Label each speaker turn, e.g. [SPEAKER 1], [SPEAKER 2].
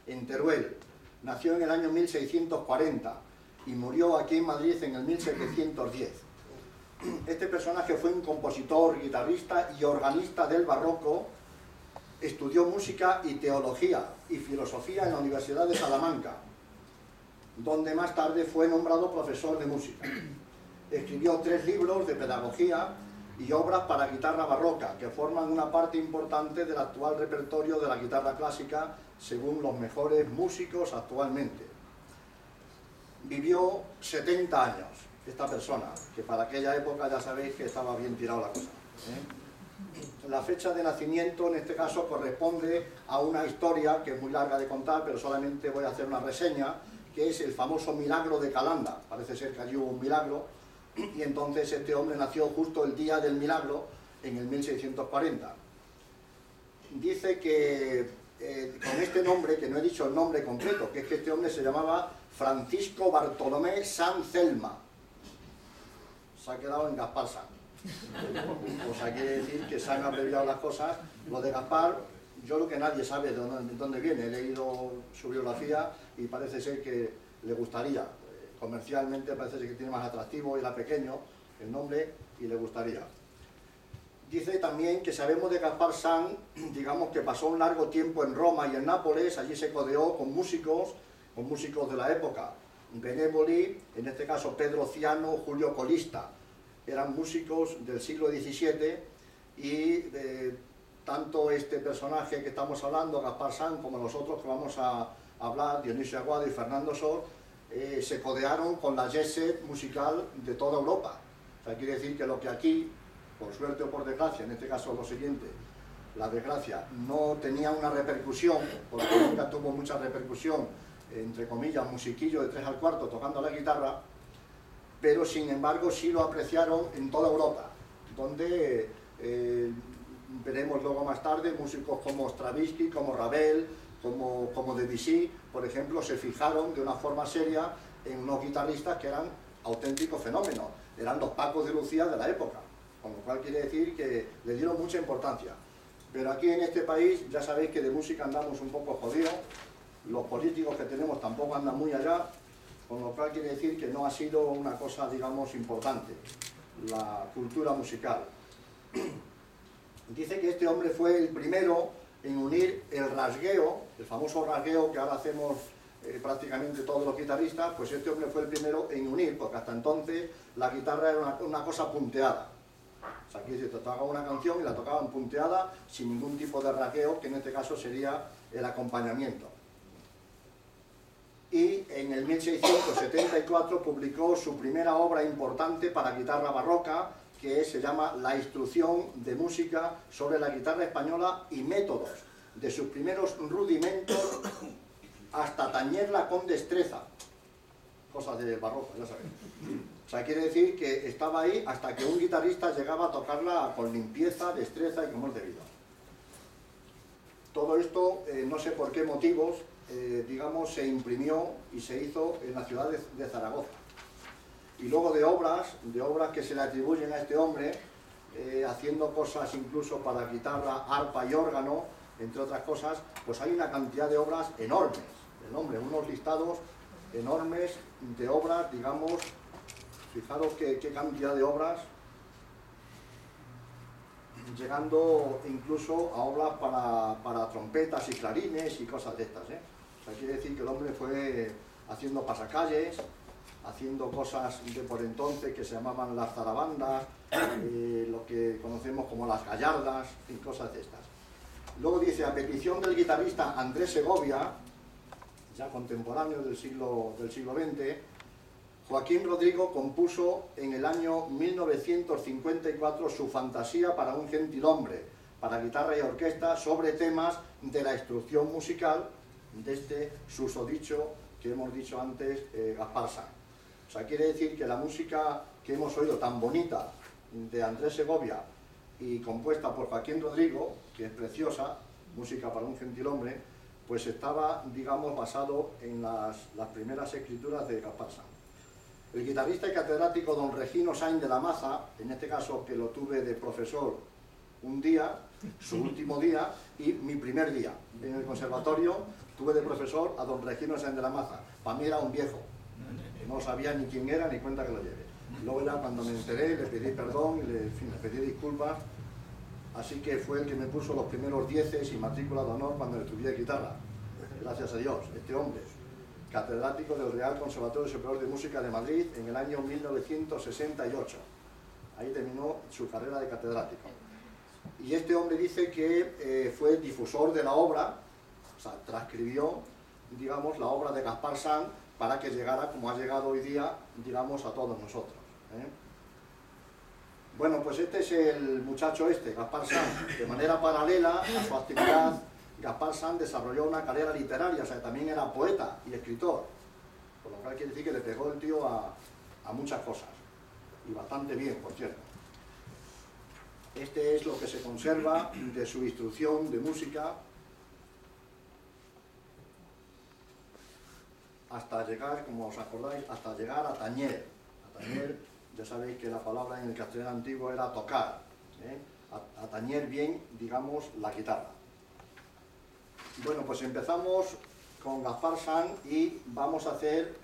[SPEAKER 1] en Teruel. Nació en el año 1640 y murió aquí en Madrid en el 1710. Este personaje fue un compositor, guitarrista y organista del barroco. Estudió música y teología y filosofía en la Universidad de Salamanca, donde más tarde fue nombrado profesor de música. Escribió 3 libros de pedagogía y obras para guitarra barroca, que forman una parte importante del actual repertorio de la guitarra clásica, según los mejores músicos actualmente. Vivió 70 años, esta persona, que para aquella época ya sabéis que estaba bien tirado la cosa, La fecha de nacimiento en este caso corresponde a una historia que es muy larga de contar, pero solamente voy a hacer una reseña, que es el famoso milagro de Calanda. Parece ser que allí hubo un milagro, y entonces este hombre nació justo el día del milagro, en el 1640. Dice que con este nombre, que no he dicho el nombre concreto, que es que este hombre se llamaba Francisco Bartolomé San Celma. Se ha quedado en Gaspar San. O sea, quiere decir que se han abreviado las cosas. Lo de Gaspar, yo creo que nadie sabe de dónde viene. He leído su biografía y parece ser que le gustaría. Comercialmente parece ser que tiene más atractivo, era pequeño el nombre y le gustaría. Dice también que sabemos de Gaspar San, digamos que pasó un largo tiempo en Roma y en Nápoles. Allí se codeó con músicos de la época. Benévoli, en este caso Pedro Ciano, Julio Colista. Eran músicos del siglo XVII y tanto este personaje que estamos hablando, Gaspar San, como los otros que vamos a hablar, Dionisio Aguado y Fernando Sor, se codearon con la jet set musical de toda Europa. O sea, quiere decir que lo que aquí, por suerte o por desgracia, en este caso lo siguiente, la desgracia, no tenía una repercusión, porque nunca tuvo mucha repercusión, entre comillas, musiquillo de 3 al cuarto tocando la guitarra, pero sin embargo sí lo apreciaron en toda Europa, donde veremos luego más tarde músicos como Stravinsky, como Ravel, como Debussy, por ejemplo, se fijaron de una forma seria en unos guitarristas que eran auténticos fenómenos, eran los Pacos de Lucía de la época, con lo cual quiere decir que le dieron mucha importancia. Pero aquí en este país ya sabéis que de música andamos un poco jodidos, los políticos que tenemos tampoco andan muy allá, con lo cual quiere decir que no ha sido una cosa, digamos, importante, la cultura musical. Dice que este hombre fue el primero en unir el rasgueo, el famoso rasgueo que ahora hacemos prácticamente todos los guitarristas, pues este hombre fue el primero en unir, porque hasta entonces la guitarra era una cosa punteada. O sea, aquí se tocaba una canción y la tocaban punteada, sin ningún tipo de rasgueo, que en este caso sería el acompañamiento. Y en el 1674 publicó su primera obra importante para guitarra barroca, que se llama La instrucción de música sobre la guitarra española y métodos, de sus primeros rudimentos hasta tañerla con destreza. Cosas del barroco, ya sabéis. O sea, quiere decir que estaba ahí hasta que un guitarrista llegaba a tocarla con limpieza, destreza y como es debido. Todo esto, no sé por qué motivos, digamos, se imprimió y se hizo en la ciudad de Zaragoza. Y luego de obras que se le atribuyen a este hombre, haciendo cosas incluso para guitarra, arpa y órgano, entre otras cosas, pues hay una cantidad de obras enormes, unos listados enormes de obras, digamos, fijaros qué cantidad de obras, llegando incluso a obras para trompetas y clarines y cosas de estas, O sea, quiere decir que el hombre fue haciendo pasacalles, haciendo cosas de por entonces que se llamaban las zarabandas, lo que conocemos como las gallardas y cosas de estas. Luego dice, a petición del guitarrista Andrés Segovia, ya contemporáneo del siglo XX, Joaquín Rodrigo compuso en el año 1954 su Fantasía para un gentilhombre, para guitarra y orquesta, sobre temas de la instrucción musical de este susodicho que hemos dicho antes, Gaspar San. O sea, quiere decir que la música que hemos oído tan bonita de Andrés Segovia y compuesta por Joaquín Rodrigo, que es preciosa, música para un gentilhombre, pues estaba, digamos, basado en las primeras escrituras de Gaspar San. El guitarrista y catedrático don Regino Sainz de la Maza, en este caso que lo tuve de profesor un día, su último día y mi primer día. En el conservatorio tuve de profesor a don Regino Sáenz de la Maza. Para mí era un viejo, no sabía ni quién era ni cuenta que lo lleve. Luego ya cuando me enteré le pedí perdón y en fin, le pedí disculpas. Así que fue el que me puso los primeros 10 y matrícula de honor cuando estudié guitarra. Gracias a Dios, este hombre, catedrático del Real Conservatorio Superior de Música de Madrid en el año 1968. Ahí terminó su carrera de catedrático. Y este hombre dice que fue difusor de la obra, o sea, transcribió, digamos, la obra de Gaspar Sanz para que llegara como ha llegado hoy día, digamos, a todos nosotros. Bueno, pues este es el muchacho Gaspar Sanz. De manera paralela a su actividad, Gaspar Sanz desarrolló una carrera literaria, o sea, también era poeta y escritor, por lo cual quiere decir que le pegó el tío a muchas cosas, y bastante bien, por cierto. Este es lo que se conserva de su instrucción de música hasta llegar, como os acordáis, hasta llegar a tañer. A tañer, ya sabéis que la palabra en el castellano antiguo era tocar, a tañer bien, digamos, la guitarra. Bueno, pues empezamos con Gaspar Sanz y vamos a hacer